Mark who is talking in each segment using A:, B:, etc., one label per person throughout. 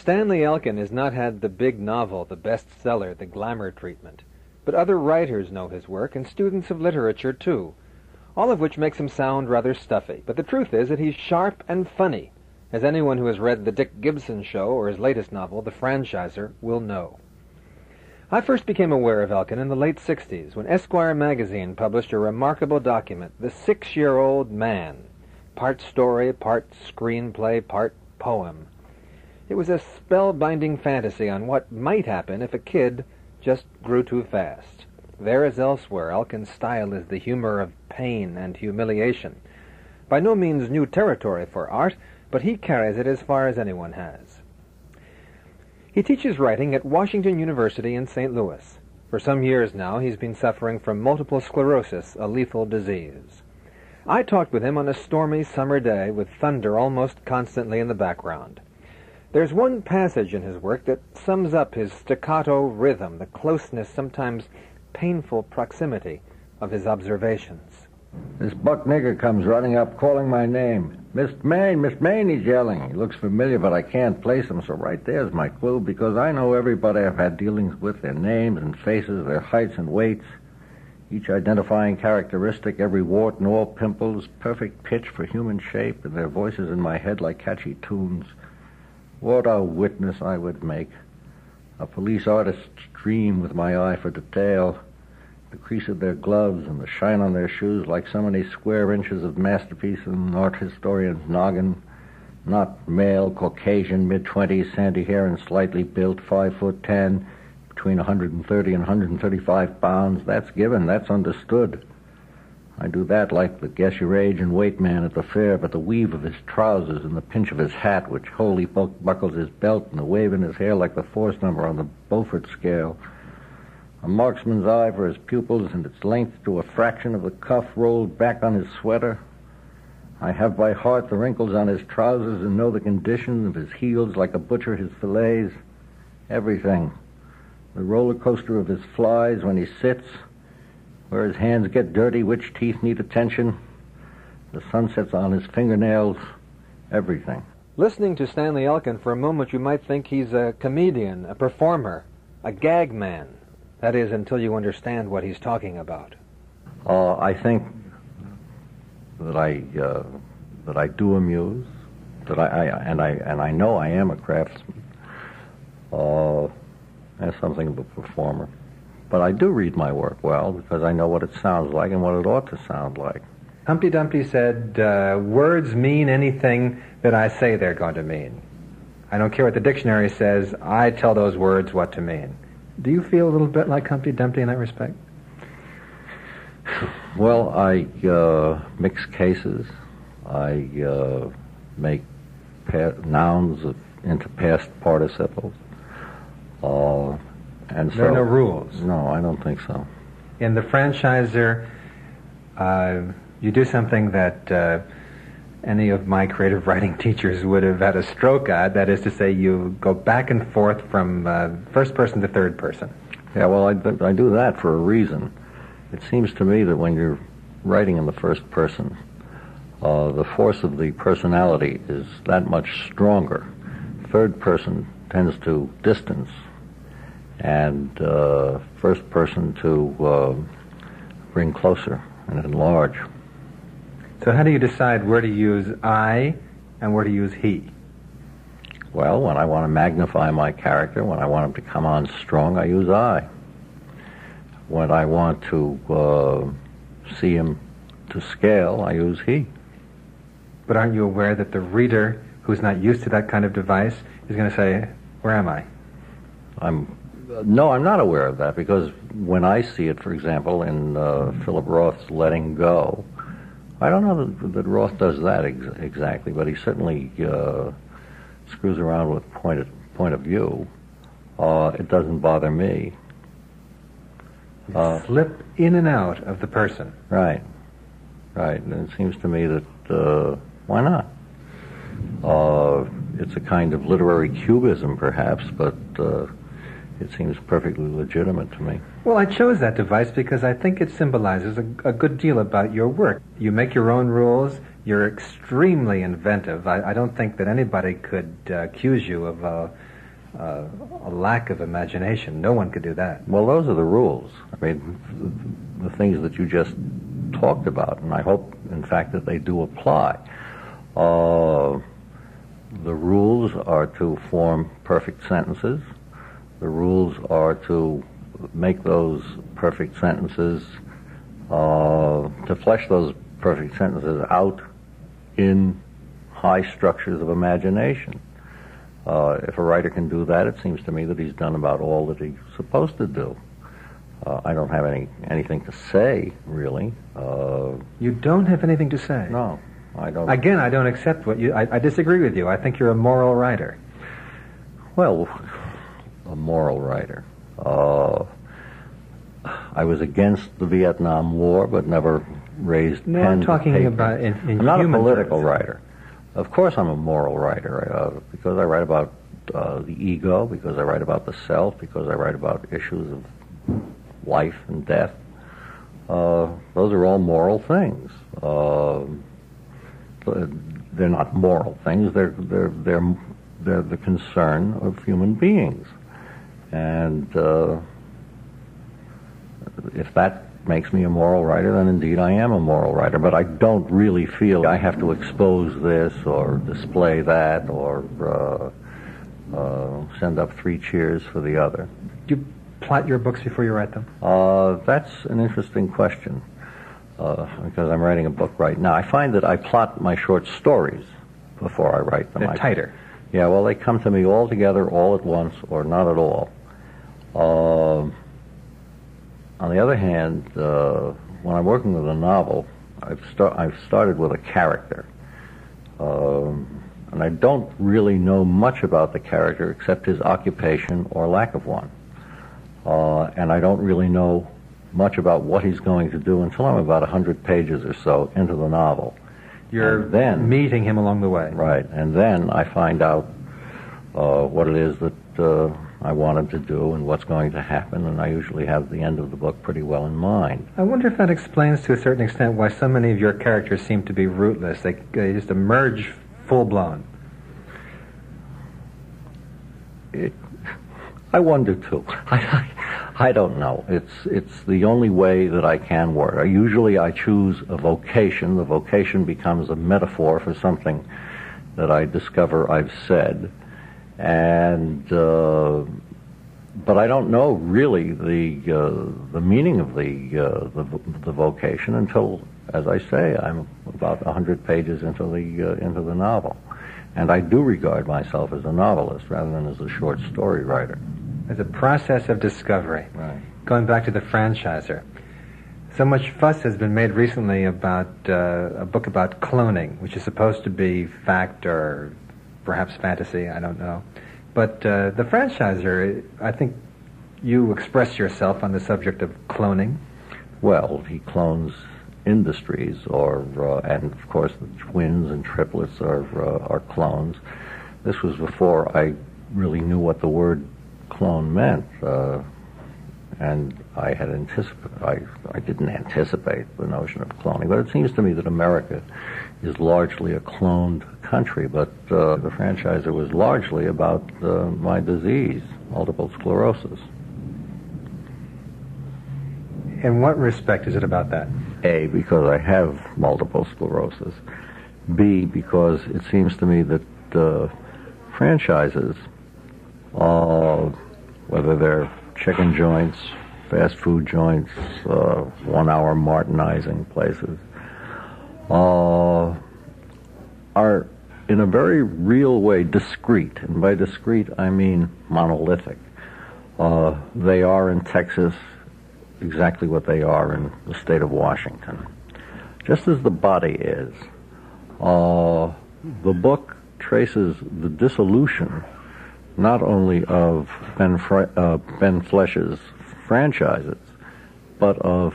A: Stanley Elkin has not had the big novel, the bestseller, the glamour treatment. But other writers know his work, and students of literature, too, all of which makes him sound rather stuffy. But the truth is that he's sharp and funny, as anyone who has read The Dick Gibson Show or his latest novel, The Franchiser, will know. I first became aware of Elkin in the late 60s, when Esquire magazine published a remarkable document, The 6-Year-Old Man, part story, part screenplay, part poem. It was a spellbinding fantasy on what might happen if a kid just grew too fast. There as elsewhere, Elkin's style is the humor of pain and humiliation. By no means new territory for art, but he carries it as far as anyone has. He teaches writing at Washington University in St. Louis. For some years now, he's been suffering from multiple sclerosis, a lethal disease. I talked with him on a stormy summer day with thunder almost constantly in the background. There's one passage in his work that sums up his staccato rhythm, the closeness, sometimes painful proximity of his observations.
B: This buck nigger comes running up, calling my name. Miss Maine, he's yelling. He looks familiar, but I can't place him, so right there's my clue, because I know everybody I've had dealings with, their names and faces, their heights and weights, each identifying characteristic, every wart and all pimples, perfect pitch for human shape, and their voices in my head like catchy tunes. What a witness I would make. A police artist's dream with my eye for detail. The crease of their gloves and the shine on their shoes like so many square inches of masterpiece in an art historian's noggin. Not male, Caucasian, mid-20s, sandy hair and slightly built, 5'10", between 130 and 135 pounds. That's given, that's understood. I do that like the guess your age and weight man at the fair, but the weave of his trousers and the pinch of his hat, which wholly buckles his belt, and the wave in his hair like the force number on the Beaufort scale. A marksman's eye for his pupils and its length to a fraction of the cuff rolled back on his sweater. I have by heart the wrinkles on his trousers and know the condition of his heels like a butcher his fillets. Everything. The roller coaster of his flies when he sits, where his hands get dirty, which teeth need attention, the sunsets on his fingernails, everything.
A: Listening to Stanley Elkin for a moment, you might think he's a comedian, a performer, a gag man. That is, until you understand what he's talking about.
B: I think that I do amuse, that I know I am a craftsman, as something of a performer. But I do read my work well because I know what it sounds like and what it ought to sound like.
A: Humpty Dumpty said, words mean anything that I say they're going to mean. I don't care what the dictionary says, I tell those words what to mean. Do you feel a little bit like Humpty Dumpty in that respect?
B: Well, I mix cases. I make nouns into past participles. And so,
A: there are no rules.
B: No, I don't think so.
A: In The Franchiser, you do something that any of my creative writing teachers would have had a stroke at. That is to say, you go back and forth from first person to third person.
B: Yeah, well, I do that for a reason. It seems to me that when you're writing in the first person, the force of the personality is that much stronger. Third person tends to distance, and first person to bring closer and enlarge.
A: So how do you decide where to use I and where to use he?
B: Well, when I want to magnify my character, when I want him to come on strong, I use I. When I want to see him to scale, I use he.
A: But aren't you aware that the reader who's not used to that kind of device is going to say, where am I?
B: No, I'm not aware of that, because when I see it, for example, in Philip Roth's Letting Go, I don't know that Roth does that exactly, but he certainly screws around with point of view. It doesn't bother me.
A: Slip in and out of the person.
B: Right. And it seems to me that, why not? It's a kind of literary cubism, perhaps, but it seems perfectly legitimate to me.
A: Well, I chose that device because I think it symbolizes a good deal about your work. You make your own rules. You're extremely inventive. I don't think that anybody could accuse you of a lack of imagination. No one could do that.
B: Well, those are the rules. I mean, the things that you just talked about, and I hope, in fact, that they do apply. The rules are to form perfect sentences. The rules are to make those perfect sentences, to flesh those perfect sentences out in high structures of imagination. If a writer can do that, it seems to me that he's done about all that he's supposed to do. I don't have anything to say, really.
A: You don't have anything to say?
B: No, I don't.
A: Again, I don't accept what you... I disagree with you. I think you're a moral writer.
B: Well, a moral writer. I was against the Vietnam War, but never raised pen to paper.
A: No, I'm talking about in
B: I'm not a
A: human
B: political
A: terms.
B: Writer. Of course I'm a moral writer, because I write about the ego, because I write about the self, because I write about issues of life and death. Those are all moral things. They're not moral things. They're the concern of human beings. And if that makes me a moral writer, then indeed I am a moral writer. But I don't really feel I have to expose this or display that or send up 3 cheers for the other.
A: Do you plot your books before you write them?
B: That's an interesting question, because I'm writing a book right now. I find that I plot my short stories before I write them.
A: They're tighter.
B: Yeah, well, they come to me all together, all at once, or not at all. On the other hand, when I'm working with a novel, I've started with a character. And I don't really know much about the character except his occupation or lack of one. And I don't really know much about what he's going to do until I'm about 100 pages or so into the novel.
A: You're
B: then
A: meeting him along the way.
B: Right, and then I find out what it is that I want him to do and what's going to happen, and I usually have the end of the book pretty well in mind.
A: I wonder if that explains to a certain extent why so many of your characters seem to be rootless. They just emerge full-blown.
B: I wonder too. I don't know. It's the only way that I can work. Usually I choose a vocation. The vocation becomes a metaphor for something that I discover I've said. And but I don't know really the meaning of the vocation until, as I say, I'm about 100 pages into the novel, and I do regard myself as a novelist rather than as a short story writer.
A: As a process of discovery.
B: Right.
A: Going back to the franchiser, so much fuss has been made recently about a book about cloning, which is supposed to be fact or perhaps fantasy, I don't know. But the franchiser, I think you express yourself on the subject of cloning.
B: Well, he clones industries, and of course the twins and triplets are clones. This was before I really knew what the word clone meant, and I didn't anticipate the notion of cloning. But it seems to me that America is largely a cloned country, but the franchiser was largely about my disease, multiple sclerosis.
A: In what respect is it about that?
B: A, because I have multiple sclerosis. B, because it seems to me that franchises, whether they're chicken joints, fast food joints, 1-hour Martinizing places, are in a very real way discrete, and by discrete I mean monolithic. They are in Texas exactly what they are in the state of Washington. Just as the body is, the book traces the dissolution not only of Ben Flesh's franchises, but of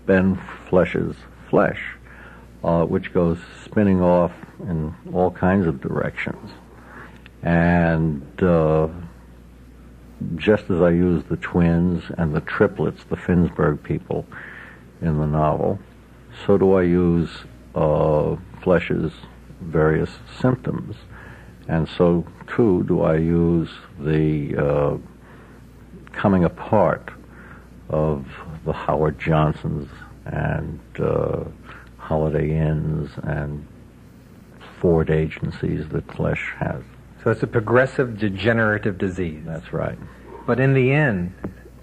B: Ben Flesh's flesh, which goes spinning off in all kinds of directions. And just as I use the twins and the triplets, the Finnsburg people, in the novel, so do I use Flesh's various symptoms. And so, too, do I use the coming apart of the Howard Johnsons and Holiday Inns and Ford agencies that Flesh has.
A: So it's a progressive degenerative disease.
B: That's right.
A: But in the end,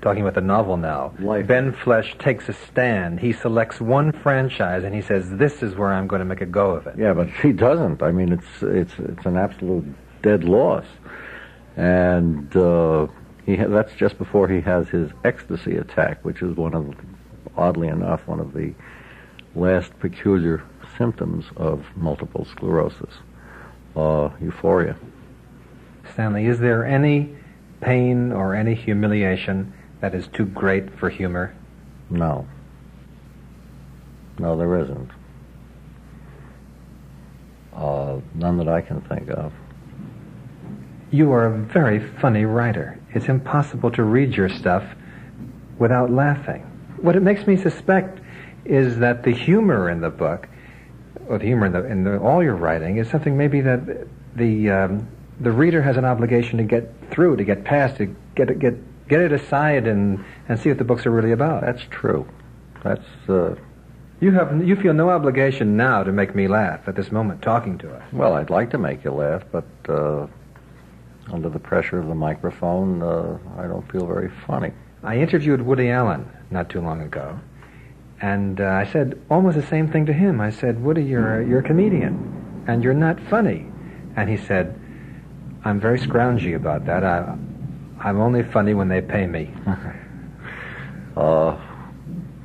A: talking about the novel now, Ben Flesh takes a stand. He selects one franchise and he says, "This is where I'm going to make a go of it."
B: Yeah, but he doesn't. I mean, it's an absolute dead loss. And that's just before he has his ecstasy attack, which is oddly enough, one of the last peculiar symptoms of multiple sclerosis, euphoria.
A: Stanley, is there any pain or any humiliation that is too great for humor?
B: No. No, there isn't. None that I can think of.
A: You are a very funny writer. It's impossible to read your stuff without laughing. What it makes me suspect is that the humor in the book, or the humor in all your writing, is something maybe that the reader has an obligation to get through, to get past, to get it aside and see what the books are really about.
B: That's true. That's
A: You feel no obligation now to make me laugh at this moment talking to us.
B: Well, I'd like to make you laugh, but under the pressure of the microphone, I don't feel very funny.
A: I interviewed Woody Allen not too long ago, and I said almost the same thing to him. I said, "Woody, you're a comedian, and you're not funny." And he said, "I'm very scroungy about that. I'm only funny when they pay me."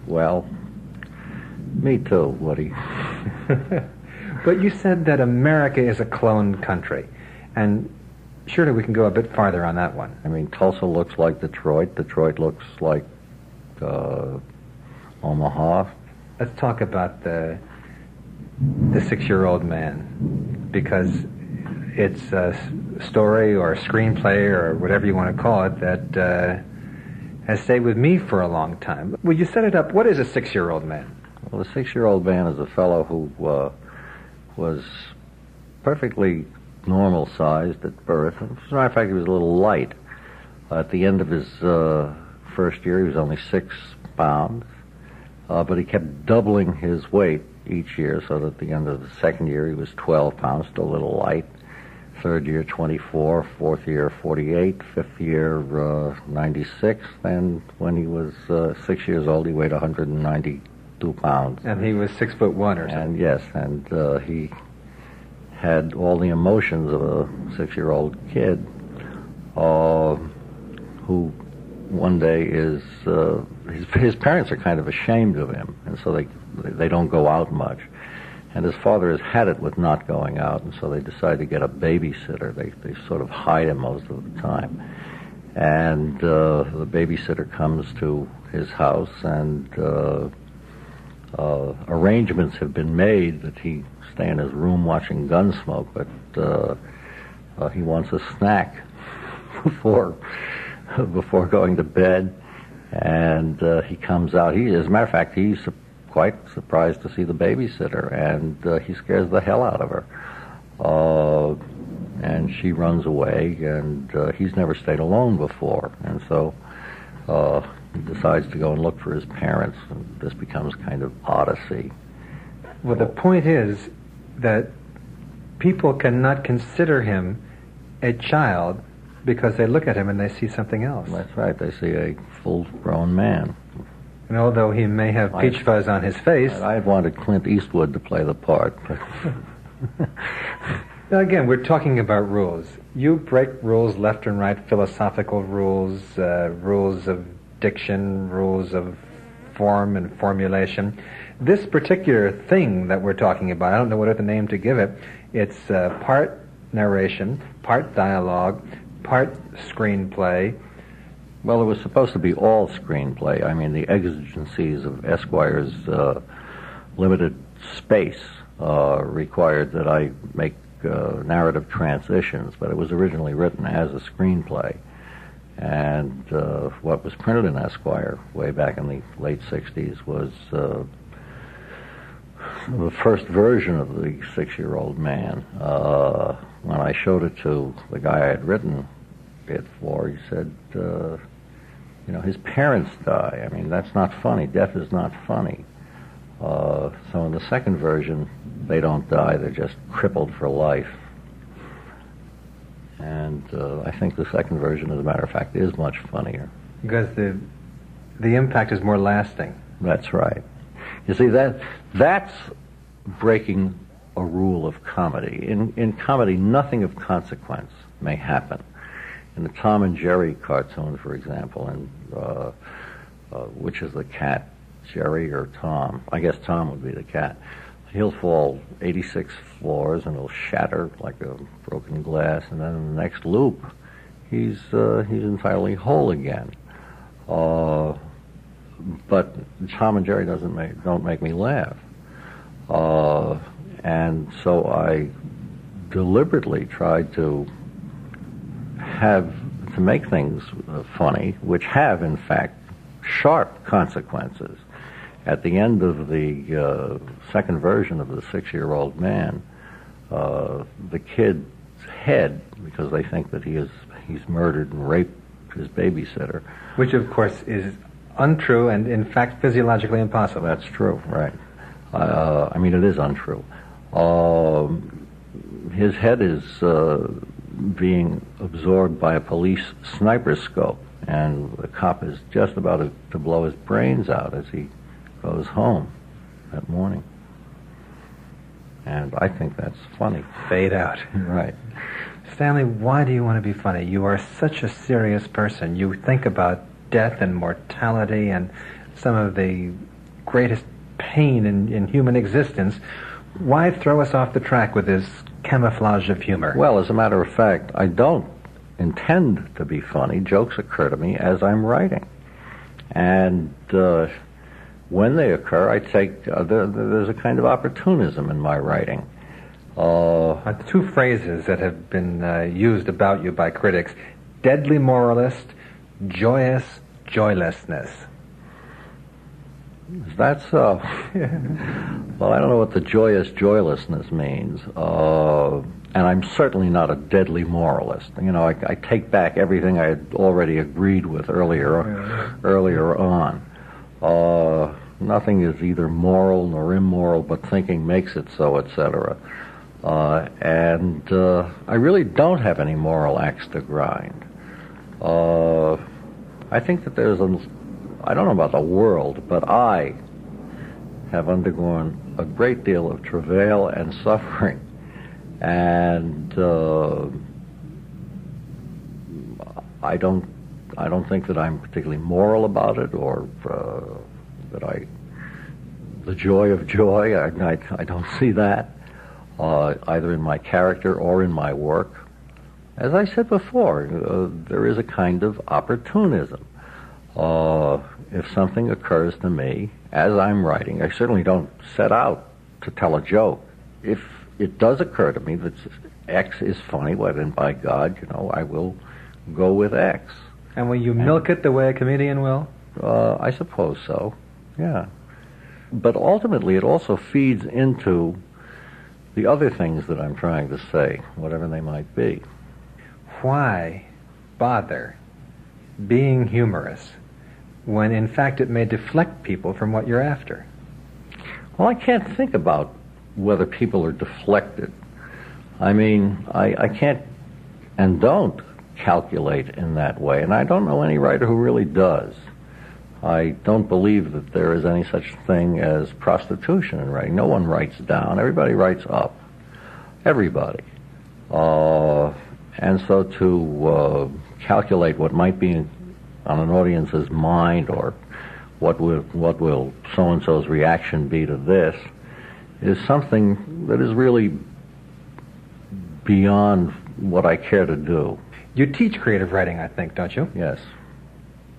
B: Well, me too, Woody.
A: But you said that America is a cloned country, and surely we can go a bit farther on that one.
B: I mean, Tulsa looks like Detroit. Detroit looks like Omaha.
A: Let's talk about the 6-year-old man, because it's a story or a screenplay or whatever you want to call it that has stayed with me for a long time. Well, you set it up. What is a 6-year-old man?
B: Well, the 6-year-old man is a fellow who was perfectly normal-sized at birth. As a matter of fact, he was a little light. At the end of his first year, he was only 6 pounds, but he kept doubling his weight each year, so that at the end of the second year, he was 12 pounds, still a little light. Third year, 24. Fourth year, 48. Fifth year, 96. And when he was 6 years old, he weighed 192 pounds.
A: And he was 6'1" or something.
B: And yes, and he had all the emotions of a 6-year-old kid, who one day is his parents are kind of ashamed of him, and so they don't go out much. And his father has had it with not going out, and so they decide to get a babysitter. They sort of hide him most of the time. And the babysitter comes to his house, and arrangements have been made that he stay in his room watching Gunsmoke, but he wants a snack before going to bed. And he comes out. As a matter of fact, he's quite surprised to see the babysitter, and he scares the hell out of her. And she runs away, and he's never stayed alone before, and so he decides to go and look for his parents, and this becomes kind of odyssey.
A: Well, the point is that people cannot consider him a child because they look at him and they see something else.
B: That's right, they see a full-grown man.
A: And although he may have peach fuzz on his face...
B: I wanted Clint Eastwood to play the part.
A: Now again, we're talking about rules. You break rules left and right, philosophical rules, rules of diction, rules of form and formulation. This particular thing that we're talking about, I don't know what other name to give it, it's part narration, part dialogue, part screenplay.
B: Well, it was supposed to be all screenplay. I mean, the exigencies of Esquire's limited space required that I make narrative transitions, but it was originally written as a screenplay. And what was printed in Esquire way back in the late 60s was the first version of the 6-Year-Old Man. When I showed it to the guy I had written it for, he said, his parents die. I mean, that's not funny. Death is not funny. So in the second version, they don't die. They're just crippled for life. And I think the second version, as a matter of fact, is much funnier.
A: Because the impact is more lasting.
B: That's right. You see, that's breaking a rule of comedy. In comedy, nothing of consequence may happen. In the Tom and Jerry cartoon, for example, which is the cat, Jerry or Tom? I guess Tom would be the cat. He'll fall 86 floors and he'll shatter like a broken glass, and then in the next loop, he's entirely whole again. But Tom and Jerry don't make me laugh, and so I deliberately tried to make things funny, which have in fact sharp consequences. At the end of the second version of the 6-Year-Old Man, the kid's head, because they think that he's murdered and raped his babysitter,
A: which of course is untrue and in fact physiologically impossible.
B: That's true, right? It is untrue. His head is being absorbed by a police sniper scope, and the cop is just about to blow his brains out as he goes home that morning. And I think that's funny.
A: Fade out.
B: Right.
A: Stanley, why do you want to be funny? You are such a serious person. You think about death and mortality and some of the greatest pain in human existence. Why throw us off the track with this camouflage of humor?
B: Well, as a matter of fact, I don't intend to be funny. Jokes occur to me as I'm writing. And when they occur, I take, there's a kind of opportunism in my writing.
A: Two phrases that have been used about you by critics: deadly moralist, joyous joylessness.
B: Is that so? Well, I don't know what the joyous joylessness means. And I'm certainly not a deadly moralist. I take back everything I had already agreed with earlier on. Nothing is either moral nor immoral, but thinking makes it so, etc. And I really don't have any moral axe to grind. I think that I don't know about the world, but I have undergone a great deal of travail and suffering. And I don't think that I'm particularly moral about it, or the joy of joy. I don't see that either in my character or in my work. As I said before, there is a kind of opportunism. If something occurs to me as I'm writing, I certainly don't set out to tell a joke. If it does occur to me that X is funny, well then by God, I will go with X.
A: And will you milk it the way a comedian will?
B: I suppose so, yeah. But ultimately it also feeds into the other things that I'm trying to say, whatever they might be.
A: Why bother being humorous when in fact it may deflect people from what you're after?
B: Well, I can't think about whether people are deflected. I can't and don't calculate in that way, and I don't know any writer who really does. I don't believe that there is any such thing as prostitution in writing. No one writes down. Everybody writes up. Everybody. And so to calculate what might be on an audience's mind, or what will so-and-so's reaction be to this, is something that is really beyond what I care to do.
A: You teach creative writing, I think, don't you?
B: Yes.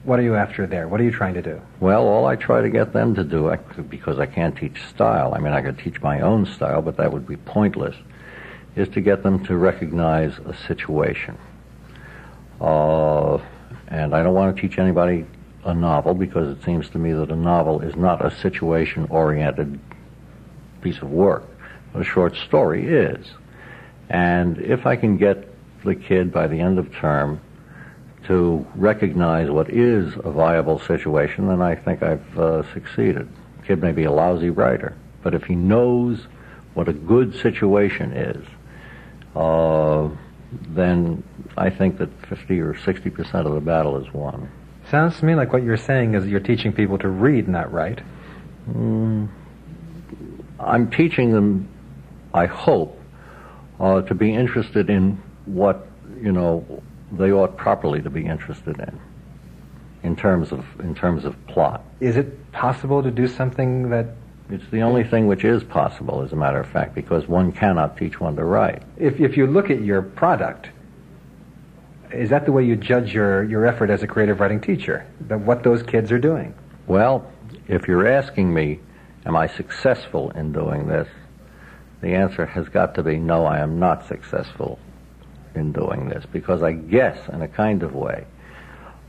A: What are you after there? What are you trying to do?
B: Well, all I try to get them to do, because I can't teach style, I could teach my own style, but that would be pointless, is to get them to recognize a situation. And I don't want to teach anybody a novel, because it seems to me that a novel is not a situation-oriented piece of work. A short story is. And if I can get the kid by the end of term to recognize what is a viable situation, then I think I've succeeded. The kid may be a lousy writer, but if he knows what a good situation is, then I think that 50 or 60% of the battle is won.
A: Sounds to me like what you're saying is you're teaching people to read, not write.
B: I'm teaching them, I hope, to be interested in what, they ought properly to be interested in terms of plot.
A: Is it possible to do something that...
B: It's the only thing which is possible, as a matter of fact, because one cannot teach one to write.
A: If you look at your product, is that the way you judge your effort as a creative writing teacher? What those kids are doing?
B: Well, if you're asking me, am I successful in doing this? The answer has got to be no, I am not successful in doing this, because I guess, in a kind of way,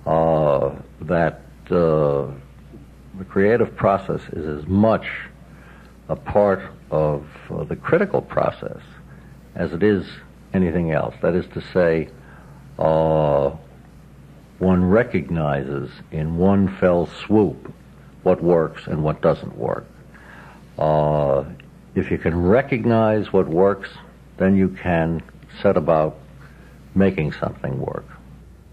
B: that the creative process is as much a part of the critical process as it is anything else. That is to say, one recognizes in one fell swoop what works and what doesn't work. If you can recognize what works, then you can set about making something work.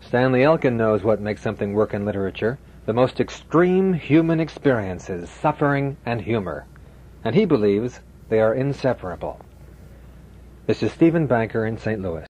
A: Stanley Elkin knows what makes something work in literature: the most extreme human experiences, suffering and humor. And he believes they are inseparable. This is Stephen Banker in St. Louis.